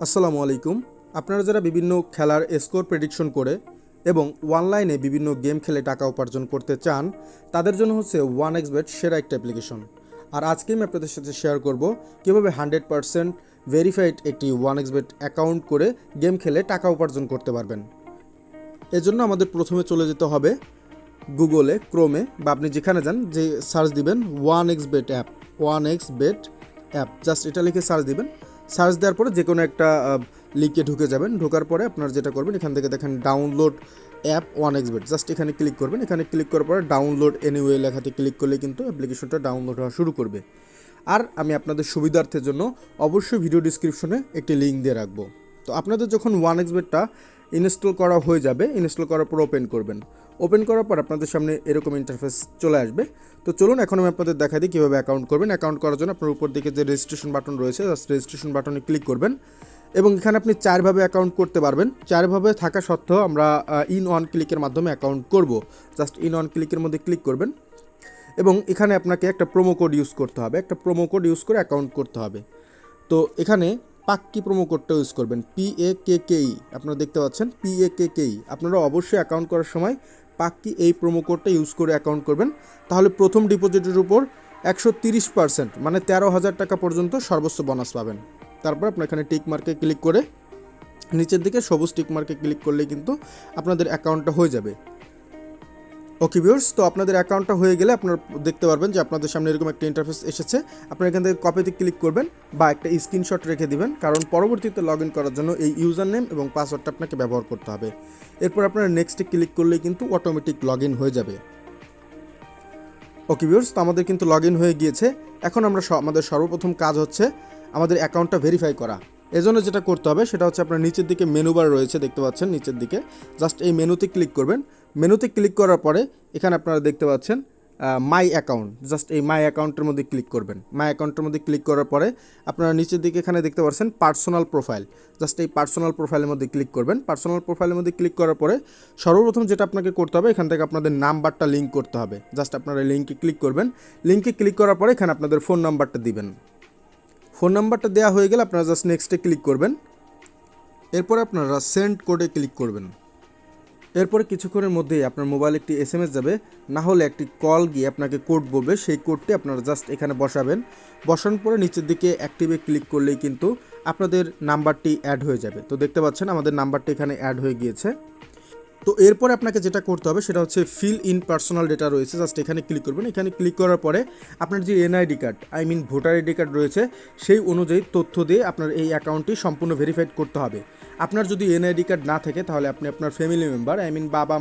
আসসালামু আলাইকুম। আপনারা যারা বিভিন্ন খেলার স্কোর প্রেডিকশন করে এবং অনলাইনে বিভিন্ন গেম খেলে টাকা উপার্জন করতে চান, তাদের জন্য হচ্ছে 1xBet সেরা একটা অ্যাপ্লিকেশন। আর আজকে আমি আপনাদের সাথে শেয়ার করব কীভাবে 100% ভেরিফাইড একটি 1xBet অ্যাকাউন্ট করে গেম খেলে টাকা উপার্জন করতে পারবেন। এজন্য আমাদের প্রথমে চলে যেতে হবে গুগলে, ক্রোমে বা আপনি যেখানে যান, যে সার্চ দিবেন 1xBet app, 1xBet app, just এটা লিখে সার্চ দিবেন। সার্চ দেওয়ার পরে যে কোনো একটা লিঙ্কে ঢুকে যাবেন। ঢোকার পরে আপনার যেটা করবেন, এখান থেকে দেখেন ডাউনলোড অ্যাপ 1xBet, জাস্ট এখানে ক্লিক করবেন। এখানে ক্লিক করার পরে ডাউনলোড এনিওয়ে লেখাতে ক্লিক করলে কিন্তু অ্যাপ্লিকেশনটা ডাউনলোড হওয়া শুরু করবে। আর আমি আপনাদের সুবিধার্থের জন্য অবশ্যই ভিডিও ডিসক্রিপশনে একটি লিঙ্ক দিয়ে রাখবো। তো আপনাদের যখন 1xBetটা ইনস্টল করা হয়ে যাবে, ইনস্টল করার পর ওপেন করবেন। ওপেন করার পর আপনাদের সামনে এরকম ইন্টারফেস চলে আসবে। তো চলুন এখন আমি আপনাদের দেখা দিই কীভাবে অ্যাকাউন্ট করবেন। অ্যাকাউন্ট করার জন্য আপনার উপর দিকে যে রেজিস্ট্রেশন বাটন রয়েছে, জাস্ট রেজিস্ট্রেশন বাটনে ক্লিক করবেন এবং এখানে আপনি 4ভাবে অ্যাকাউন্ট করতে পারবেন। 4ভাবে থাকা সত্ত্বেও আমরা ইন ওয়ান ক্লিকের মাধ্যমে অ্যাকাউন্ট করব। জাস্ট ইন ওয়ান ক্লিকের মধ্যে ক্লিক করবেন এবং এখানে আপনাকে একটা প্রোমো কোড ইউজ করতে হবে। একটা প্রোমো কোড ইউজ করে অ্যাকাউন্ট করতে হবে। তো এখানে পাক্কি প্রোমো কোডটা ইউজ করবেন, PAKKE। আপনারা দেখতে পাচ্ছেন PAKKE। আপনারা অবশ্যই অ্যাকাউন্ট করার সময় পাক্কি এই প্রোমো কোডটা ইউজ করে অ্যাকাউন্ট করবেন। তাহলে প্রথম ডিপোজিটের উপর 130% মানে 13,000 টাকা পর্যন্ত সর্বোচ্চ বোনাস পাবেন। তারপর আপনার এখানে টিক মার্কে ক্লিক করে নিচের দিকে সবুজ টিক মার্কে ক্লিক করলে কিন্তু আপনাদের অ্যাকাউন্টটা হয়ে যাবে। ওকে ভিউয়ার্স, তো আপনাদের অ্যাকাউন্টটা হয়ে গেলে আপনারা দেখতে পারবেন যে আপনাদের সামনে এরকম একটা ইন্টারফেস এসেছে। আপনারা এখান থেকে কপিতে ক্লিক করবেন বা একটা স্ক্রিনশট রেখে দিবেন, কারণ পরবর্তীতে লগ ইন করার জন্য এই ইউজার নেম এবং পাসওয়ার্ডটা আপনাকে ব্যবহার করতে হবে। এরপর আপনারা নেক্সটে ক্লিক করলেই কিন্তু অটোমেটিক লগ ইন হয়ে যাবে। ওকে ভিউয়ার্স, তো আমাদের কিন্তু লগ ইন হয়ে গিয়েছে। এখন আমরা আমাদের সর্বপ্রথম কাজ হচ্ছে আমাদের অ্যাকাউন্টটা ভেরিফাই করা। এজন্য যেটা করতে হবে সেটা হচ্ছে আপনার নিচের দিকে মেনু বার রয়েছে, দেখতে পাচ্ছেন নিচের দিকে, জাস্ট এই মেনুতে ক্লিক করবেন। মেনুতে ক্লিক করার পরে এখানে আপনারা দেখতে পাচ্ছেন মাই অ্যাকাউন্ট, জাস্ট এই মাই অ্যাকাউন্টের মধ্যে ক্লিক করবেন। মাই অ্যাকাউন্টের মধ্যে ক্লিক করার পরে আপনারা নিচের দিকে এখানে দেখতে পাচ্ছেন পার্সোনাল প্রোফাইল, জাস্ট এই পার্সোনাল প্রোফাইলের মধ্যে ক্লিক করবেন। পার্সোনাল প্রোফাইলের মধ্যে ক্লিক করার পরে সর্বপ্রথম যেটা আপনাকে করতে হবে, এখান থেকে আপনাদের নাম্বারটা লিঙ্ক করতে হবে। জাস্ট আপনারা লিঙ্কে ক্লিক করবেন। লিঙ্কে ক্লিক করার পরে এখানে আপনাদের ফোন নাম্বারটা দিবেন। ফোন নাম্বারটা দেওয়া হয়ে গেলে আপনারা জাস্ট নেক্সটে ক্লিক করবেন। এরপরে আপনারা সেন্ড কোডে ক্লিক করবেন। এরপরে কিছুক্ষণের মধ্যেই আপনার মোবাইলে একটি SMS যাবে, না হলে একটি কল গিয়ে আপনাকে কোড বলবে। সেই কোডটি আপনারা জাস্ট এখানে বসাবেন। বসানোর পরে নিচের দিকে অ্যাক্টিভে ক্লিক করলেই কিন্তু আপনাদের নাম্বারটি অ্যাড হয়ে যাবে। তো দেখতে পাচ্ছেন আমাদের নাম্বারটি এখানে অ্যাড হয়ে গিয়েছে। তো এরপরে আপনাকে যেটা করতে হবে সেটা হচ্ছে ফিল ইন পার্সোনাল ডেটা রয়েছে, জাস্ট এখানে ক্লিক করবেন। এখানে ক্লিক করার পরে আপনার যে NID card, voter ID card রয়েছে, সেই অনুযায়ী তথ্য দিয়ে আপনার এই অ্যাকাউন্টটি সম্পূর্ণ ভেরিফাইড করতে হবে। আপনার যদি NID কার্ড না থাকে তাহলে আপনি আপনার ফ্যামিলি মেম্বার, বাবা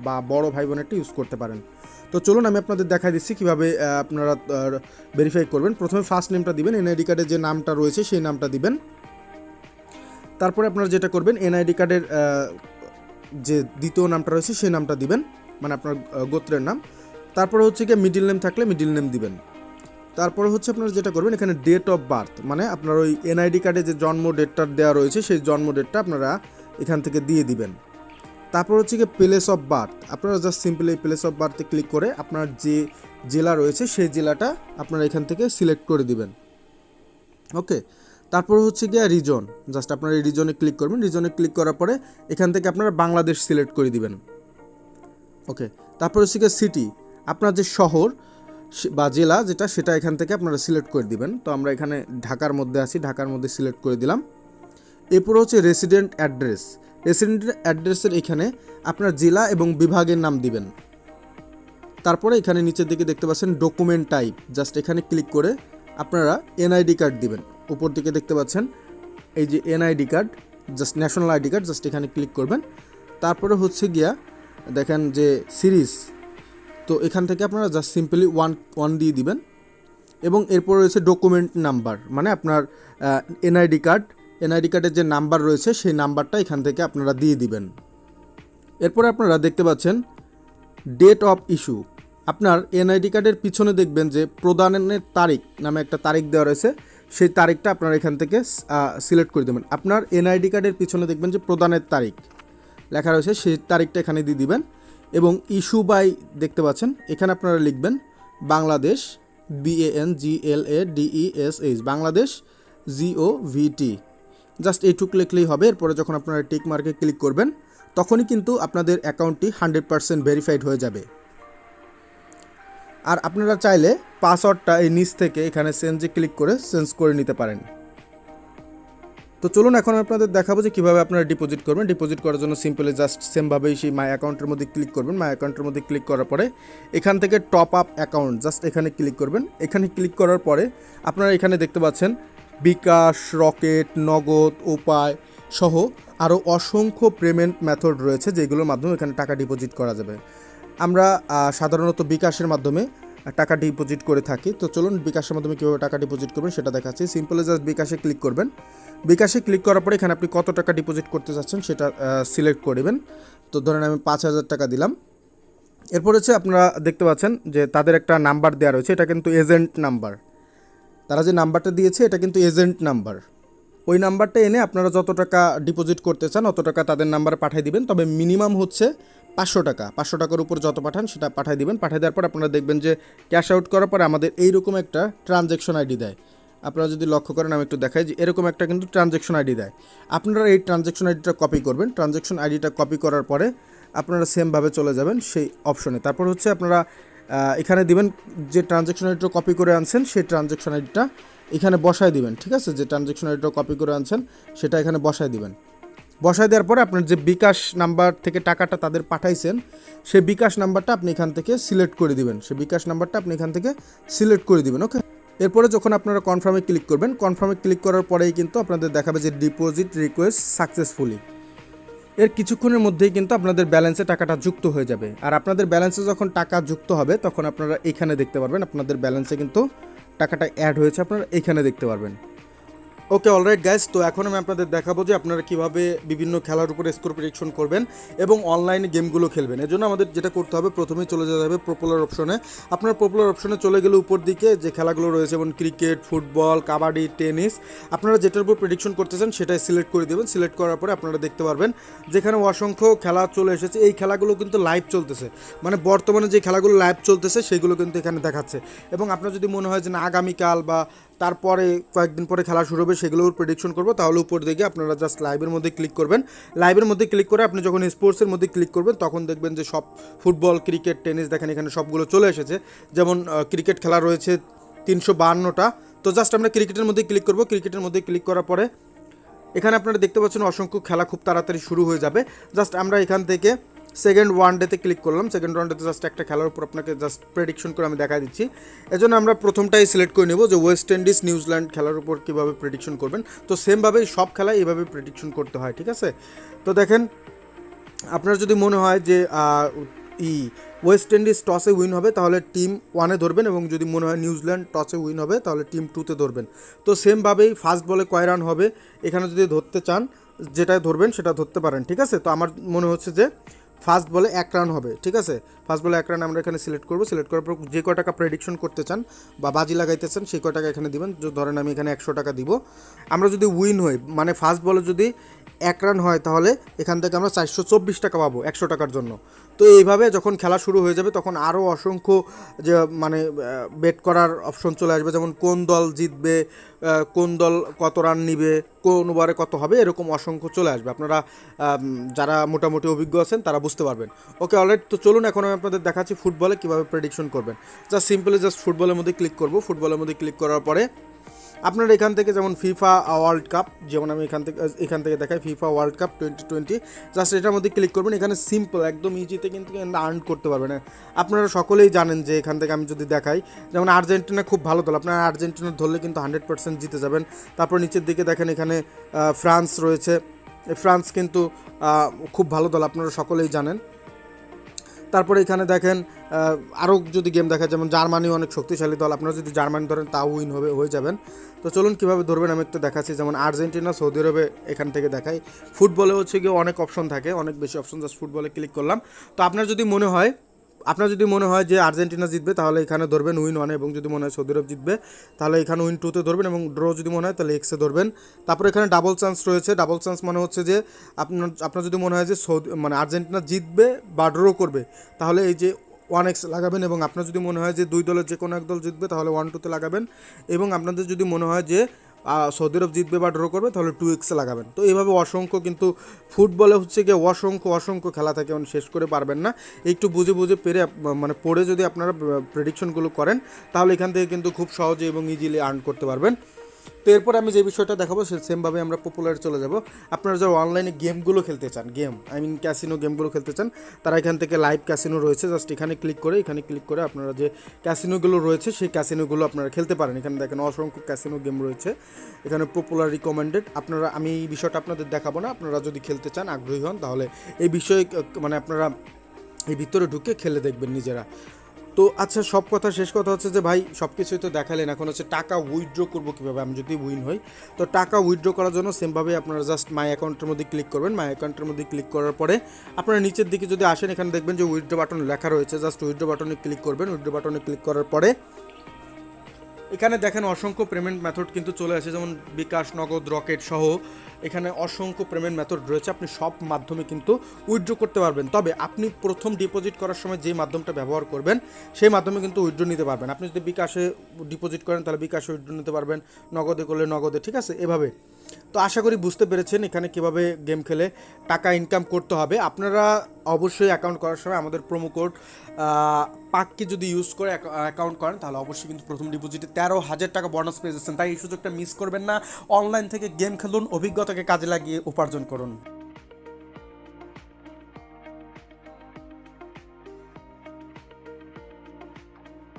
মা বড় ভাই বোনেরটা ইউজ করতে পারেন। তো চলুন আমি আপনাদের দেখা দিচ্ছি কীভাবে আপনারা ভেরিফাই করবেন। প্রথমে ফার্স্ট নেমটা দিবেন, NID কার্ডে যে নামটা রয়েছে সেই নামটা দিবেন। তারপরে আপনারা যেটা করবেন, NID কার্ডের যে দ্বিতীয় নামটা রয়েছে সেই নামটা দিবেন, মানে আপনার গোত্রের নাম। তারপরে হচ্ছে গিয়ে মিডিল নেম থাকলে মিডিল নেম দিবেন। তারপরে হচ্ছে আপনারা যেটা করবেন, এখানে ডেট অফ বার্থ, মানে আপনার ওই NID কার্ডে যে জন্ম ডেটটা দেওয়া রয়েছে সেই জন্ম ডেটটা আপনারা এখান থেকে দিয়ে দিবেন। তারপর হচ্ছে গিয়ে প্লেস অফ বার্থ, আপনারা জাস্ট সিম্পলি এই প্লেস অফ বার্থে ক্লিক করে আপনার যে জেলা রয়েছে সেই জেলাটা আপনারা এখান থেকে সিলেক্ট করে দিবেন। ওকে, তারপর হচ্ছে গিয়ে রিজন, জাস্ট আপনারা এই রিজনে ক্লিক করবেন। রিজনে ক্লিক করার পরে এখান থেকে আপনারা বাংলাদেশ সিলেক্ট করে দিবেন। ওকে, তারপর হচ্ছে গিয়ে সিটি, আপনার যে শহর বা জেলা যেটা, সেটা এখান থেকে আপনারা সিলেক্ট করে দিবেন। তো আমরা এখানে ঢাকার মধ্যে আছি, ঢাকার মধ্যে সিলেক্ট করে দিলাম। এরপর হচ্ছে রেসিডেন্ট অ্যাড্রেস, রেসিডেন্ট অ্যাড্রেসের এখানে আপনার জেলা এবং বিভাগের নাম দিবেন। তারপরে এখানে নিচের দিকে দেখতে পাচ্ছেন ডকুমেন্ট টাইপ, জাস্ট এখানে ক্লিক করে আপনারা NID কার্ড দিবেন। উপর দিকে দেখতে পাচ্ছেন এই যে NID card, just national ID card, just এখানে ক্লিক করবেন। তারপরে হচ্ছে গিয়া দেখেন যে সিরিজ, তো এখান থেকে আপনারা জাস্ট সিম্পলি ওয়ান দিয়ে দিবেন। এবং এরপর রয়েছে ডকুমেন্ট নাম্বার, মানে আপনার NID কার্ডের যে নাম্বার রয়েছে সেই নাম্বারটা এখান থেকে আপনারা দিয়ে দিবেন। এরপরে আপনারা দেখতে পাচ্ছেন ডেট অফ ইস্যু, আপনার NID কার্ডের পিছনে দেখবেন যে প্রদানের তারিখ নামে একটা তারিখ দেওয়া রয়েছে, সেই তারিখটা আপনারা এখান থেকে সিলেক্ট করে দেবেন। আপনার NID কার্ডের পিছনে দেখবেন যে প্রদানের তারিখ লেখা রয়েছে, সেই তারিখটা এখানে দিয়ে দিবেন। এবং ইস্যু বাই দেখতে পাচ্ছেন, এখানে আপনারা লিখবেন Bangladesh, BANGLADESH, Bangladesh GOVT, just এইটুকু লিখলেই হবে। এরপরে যখন আপনারা টিক মার্কে ক্লিক করবেন তখনই কিন্তু আপনাদের অ্যাকাউন্টটি 100% ভেরিফাইড হয়ে যাবে। আর আপনারা চাইলে পাসওয়ার্ডটা এই নিচ থেকে এখানে চেঞ্জে ক্লিক করে চেঞ্জ করে নিতে পারেন। তো চলুন এখন আপনাদের দেখাবো যে কীভাবে আপনারা ডিপোজিট করবেন। ডিপোজিট করার জন্য সিম্পলি জাস্ট সেমভাবেই সেই মাই অ্যাকাউন্টের মধ্যে ক্লিক করবেন। মাই অ্যাকাউন্টের মধ্যে ক্লিক করার পরে এখান থেকে টপ আপ অ্যাকাউন্ট জাস্ট এখানে ক্লিক করবেন। এখানে ক্লিক করার পরে আপনারা এখানে দেখতে পাচ্ছেন বিকাশ, রকেট, নগদ, উপায় সহ আরও অসংখ্য পেমেন্ট মেথড রয়েছে যেগুলোর মাধ্যমে এখানে টাকা ডিপোজিট করা যাবে। আমরা সাধারণত বিকাশের মাধ্যমে টাকা ডিপোজিট করে থাকি। তো চলুন বিকাশের মাধ্যমে কীভাবে টাকা ডিপোজিট করবেন সেটা দেখাচ্ছি। সিম্পলি জাস্ট বিকাশে ক্লিক করবেন। বিকাশে ক্লিক করার পরে এখানে আপনি কত টাকা ডিপোজিট করতে চাচ্ছেন সেটা সিলেক্ট করবেন। তো ধরেন আমি 5,000 টাকা দিলাম। এরপর হচ্ছে আপনারা দেখতে পাচ্ছেন যে তাদের একটা নাম্বার দেওয়া রয়েছে, এটা কিন্তু এজেন্ট নাম্বার। তারা যে নাম্বারটা দিয়েছে এটা কিন্তু এজেন্ট নাম্বার। ওই নাম্বারটা এনে আপনারা যত টাকা ডিপোজিট করতে চান অত টাকা তাদের নাম্বারে পাঠিয়ে দিবেন। তবে মিনিমাম হচ্ছে 500 টাকা। 500 টাকার উপর যত পাঠান সেটা পাঠিয়ে দিবেন। পাঠিয়ে দেওয়ার পর আপনারা দেখবেন যে ক্যাশ আউট করার পরে আমাদের এইরকম একটা ট্রানজ্যাকশন আইডি দেয়। আপনারা যদি লক্ষ্য করেন আমি একটু দেখাই যে এরকম একটা কিন্তু ট্রানজ্যাকশন আইডি দেয়। আপনারা এই ট্রানজ্যাকশন আইডিটা কপি করবেন। ট্রানজ্যাকশন আইডিটা কপি করার পরে আপনারা সেমভাবে চলে যাবেন সেই অপশনে। তারপর হচ্ছে আপনারা এখানে দিবেন যে ট্রানজ্যাকশন আইডিটা কপি করে আনছেন সেই ট্রানজ্যাকশন আইডিটা এখানে বসায় দিবেন। ঠিক আছে, যে ট্রানজ্যাকশন আইডিটা কপি করে আনছেন সেটা এখানে বসায় দিবেন। বসায় দেওয়ার পরে আপনার যে বিকাশ নাম্বার থেকে টাকাটা তাদের পাঠাইছেন সেই বিকাশ নাম্বারটা আপনি এখান থেকে সিলেক্ট করে দিবেন। সেই বিকাশ নাম্বারটা আপনি এখান থেকে সিলেক্ট করে দিবেন। ওকে, এরপরে যখন আপনারা কনফার্মে ক্লিক করবেন, কনফার্মে ক্লিক করার পরেই কিন্তু আপনাদের দেখাবে যে ডিপোজিট রিকোয়েস্ট সাকসেসফুলি। এর কিছুক্ষণের মধ্যেই কিন্তু আপনাদের ব্যালেন্সে টাকাটা যুক্ত হয়ে যাবে। আর আপনাদের ব্যালেন্সে যখন টাকা যুক্ত হবে তখন আপনারা এখানে দেখতে পারবেন আপনাদের ব্যালেন্সে কিন্তু টাকাটা অ্যাড হয়েছে, আপনারা এখানে দেখতে পারবেন। ওকে, অলরাইট গাইস, তো এখন আমি আপনাদের দেখাবো যে আপনারা কীভাবে বিভিন্ন খেলার উপরে স্কোর প্রেডিকশন করবেন এবং অনলাইনে গেমগুলো খেলবেন। এর জন্য আমাদের যেটা করতে হবে, প্রথমেই চলে যেতে হবে পপুলার অপশনে। আপনার পপুলার অপশনে চলে গেলে উপর দিকে যে খেলাগুলো রয়েছে যেমন ক্রিকেট, ফুটবল, কাবাডি, টেনিস, আপনারা যেটার উপর প্রেডিকশন করতে চান সেটাই সিলেক্ট করে দেবেন। সিলেক্ট করার পরে আপনারা দেখতে পারবেন যেখানে অসংখ্য খেলা চলে এসেছে। এই খেলাগুলো কিন্তু লাইভ চলতেছে, মানে বর্তমানে যে খেলাগুলো লাইভ চলতেছে সেগুলো কিন্তু এখানে দেখাচ্ছে। এবং আপনার যদি মনে হয় যে না আগামীকাল বা তারপরে কয়েকদিন পরে খেলা শুরু হবে সেগুলোর প্রেডিকশন করবো, তাহলে উপর দিকে আপনারা জাস্ট লাইভের মধ্যে ক্লিক করবেন। লাইভের মধ্যে ক্লিক করে আপনি যখন স্পোর্টসের মধ্যে ক্লিক করবেন তখন দেখবেন যে সব ফুটবল, ক্রিকেট, টেনিস দেখেন এখানে সবগুলো চলে এসেছে। যেমন ক্রিকেট খেলা রয়েছে 352টা। তো জাস্ট আমরা ক্রিকেটের মধ্যে ক্লিক করব। ক্রিকেটের মধ্যে ক্লিক করার পরে এখানে আপনারা দেখতে পাচ্ছেন অসংখ্য খেলা খুব তাড়াতাড়ি শুরু হয়ে যাবে। জাস্ট আমরা এখান থেকে সেকেন্ড ওয়ানডেতে ক্লিক করলাম। সেকেন্ড ওয়ানডেতে জাস্ট একটা খেলার উপর আপনাকে জাস্ট প্রেডিকশন করে আমি দেখা দিচ্ছি। এজন্য আমরা প্রথমটাই সিলেক্ট করে নেব যে ওয়েস্ট ইন্ডিজ নিউজিল্যান্ড খেলার উপর কীভাবে প্রেডিকশন করবেন। তো সেমভাবেই সব খেলায় এইভাবে প্রেডিকশন করতে হয়, ঠিক আছে। তো দেখেন আপনার যদি মনে হয় যে ওয়েস্ট ইন্ডিজ টসে উইন হবে তাহলে টিম 1-এ ধরবেন, এবং যদি মনে হয় নিউজিল্যান্ড টসে উইন হবে তাহলে টিম 2-তে ধরবেন। তো সেমভাবেই ফার্স্ট বলে কয় রান হবে এখানে যদি ধরতে চান যেটা ধরবেন সেটা ধরতে পারেন, ঠিক আছে। তো আমার মনে হচ্ছে যে ফার্স্ট বলে 1 রান হবে, ঠিক আছে। ফার্স্ট বলে 1 রান আমরা এখানে সিলেক্ট করবো। সিলেক্ট করার পর যে কয় টাকা প্রেডিকশন করতে চান বা বাজি লাগাইতে চান সেই কয় টাকা এখানে দিবেন। ধরেন আমি এখানে 100 টাকা দিব। আমরা যদি উইন হই, মানে ফার্স্ট বলে যদি 1 রান হয় তাহলে এখান থেকে আমরা 424 টাকা পাবো 100 টাকার জন্য। তো এইভাবে যখন খেলা শুরু হয়ে যাবে তখন আরও অসংখ্য যে মানে বেট করার অপশন চলে আসবে, যেমন কোন দল জিতবে, কোন দল কত রান নিবে, কোন ওভারে কত হবে, এরকম অসংখ্য চলে আসবে। আপনারা যারা মোটামুটি অভিজ্ঞ আছেন তারা বুঝতে পারবেন। ওকে, অলরাইট, তো চলুন এখন আমি আপনাদের দেখাচ্ছি ফুটবলে কীভাবে প্রেডিকশন করবেন। জাস্ট সিম্পলি জাস্ট ফুটবলের মধ্যে ক্লিক করব। ফুটবলের মধ্যে ক্লিক করার পরে আপনারা এখান থেকে যেমন ফিফা ওয়ার্ল্ড কাপ, যেমন আমি এখান থেকে দেখাই ফিফা ওয়ার্ল্ড কাপ 2020, জাস্ট এটার মধ্যে ক্লিক করবেন। এখানে সিম্পল একদম ইজিতে কিন্তু আর্ন করতে পারবেন। আপনারা সকলেই জানেন যে এখান থেকে আমি যদি দেখাই, যেমন আর্জেন্টিনা খুব ভালো দল, আপনারা আর্জেন্টিনা ধরলে কিন্তু 100% জিতে যাবেন। তারপর নিচের দিকে দেখেন এখানে ফ্রান্স রয়েছে। ফ্রান্স কিন্তু খুব ভালো দল, আপনারা সকলেই জানেন। তারপরে এখানে দেখেন আরও যদি গেম দেখা, যেমন জার্মানি অনেক শক্তিশালী দল, আপনারা যদি জার্মানি ধরেন তাও উইন হয়ে যাবেন। তো চলুন কীভাবে ধরবেন আমি একটু দেখাচ্ছি। যেমন আর্জেন্টিনা, সৌদি আরবে এখান থেকে দেখাই। ফুটবলে হচ্ছে গিয়ে অনেক অপশন থাকে, অনেক বেশি অপশন। জাস্ট ফুটবলে ক্লিক করলাম। তো আপনার যদি মনে হয় যে আর্জেন্টিনা জিতবে তাহলে এখানে ধরবেন উইন 1, এবং যদি মনে হয় সৌদি আরব জিতবে তাহলে এখানে উইন 2-তে ধরবেন, এবং ড্র যদি মনে হয় তাহলে এক্সে ধরবেন। তারপর এখানে ডাবল চান্স রয়েছে। ডাবল চান্স মানে হচ্ছে যে আপনার যদি মনে হয় যে আর্জেন্টিনা জিতবে বা ড্র করবে তাহলে এই যে 1x লাগাবেন, এবং আপনার যদি মনে হয় যে দুই দলের যে কোনো এক দল জিতবে তাহলে 1-2-তে লাগাবেন, এবং আপনাদের যদি মনে হয় যে সৌদি আরব জিতবে বা ড্র করবে তাহলে 2x লাগাবেন। তো এইভাবে অসংখ্য কিন্তু ফুটবলে হচ্ছে গিয়ে অসংখ্য খেলা থাকে, শেষ করে পারবেন না। একটু বুঝে বুঝে মানে পড়ে যদি আপনারা প্রেডিকশনগুলো করেন তাহলে এখান থেকে কিন্তু খুব সহজে এবং ইজিলি আর্ন করতে পারবেন। তো এরপর আমি যে বিষয়টা দেখাবো সেমভাবে আমরা পপুলারে চলে যাব। আপনারা যারা অনলাইনে গেমগুলো খেলতে চান, ক্যাসিনো গেমগুলো খেলতে চান, তারা এখান থেকে লাইভ ক্যাসিনো রয়েছে, জাস্ট এখানে ক্লিক করে আপনারা যে ক্যাসিনোগুলো রয়েছে সেই ক্যাসিনোগুলো আপনারা খেলতে পারেন। এখানে দেখেন অসংখ্য ক্যাসিনো গেম রয়েছে, এখানে পপুলার রিকমেন্ডেড। আমি এই বিষয়টা আপনাদের দেখাবো না, আপনারা যদি খেলতে চান, আগ্রহী হন, তাহলে এই বিষয়ে মানে আপনারা এই ভিতরে ঢুকে খেলে দেখবেন নিজেরা। তো আচ্ছা, শেষ কথা হচ্ছে যে ভাই সব কিছুই তো দেখালেন, এখন হচ্ছে টাকা উইথড্র করবো কীভাবে আমি যদি উইন হই। তো টাকা উইথড্র করার জন্য সেমভাবে আপনারা জাস্ট মাই অ্যাকাউন্টের মধ্যে ক্লিক করবেন। মাই অ্যাকাউন্টের মধ্যে ক্লিক করার পরে আপনারা নিচের দিকে যদি আসেন, এখানে দেখবেন যে উইথড্র বাটন লেখা রয়েছে, জাস্ট উইথড্র বাটনে ক্লিক করবেন। উইথড্র বাটনে ক্লিক করার পরে এখানে দেখেন অসংখ্য পেমেন্ট মেথড কিন্তু চলে আসে, যেমন বিকাশ, নগদ, রকেট সহ এখানে অসংখ্য পেমেন্ট মেথড রয়েছে। আপনি সব মাধ্যমে কিন্তু উইথড্র করতে পারবেন। তবে আপনি প্রথম ডিপোজিট করার সময় যে মাধ্যমটা ব্যবহার করবেন সেই মাধ্যমে কিন্তু উইথড্র নিতে পারবেন। আপনি যদি বিকাশে ডিপোজিট করেন তাহলে বিকাশে উইথড্র নিতে পারবেন, নগদে করলে নগদে, ঠিক আছে, এভাবে। তো আশা করি বুঝতে পেরেছেন এখানে কীভাবে গেম খেলে টাকা ইনকাম করতে হবে। আপনারা অবশ্যই অ্যাকাউন্ট করার সময় আমাদের প্রোমো কোড পাককে যদি ইউজ করে অ্যাকাউন্ট করেন তাহলে অবশ্যই কিন্তু প্রথম ডিপোজিটে 13,000 টাকা বোনাস পেয়ে যাচ্ছেন। তাই এই সুযোগটা মিস করবেন না। অনলাইন থেকে গেম খেলুন, অভিজ্ঞতাকে কাজে লাগিয়ে উপার্জন করুন।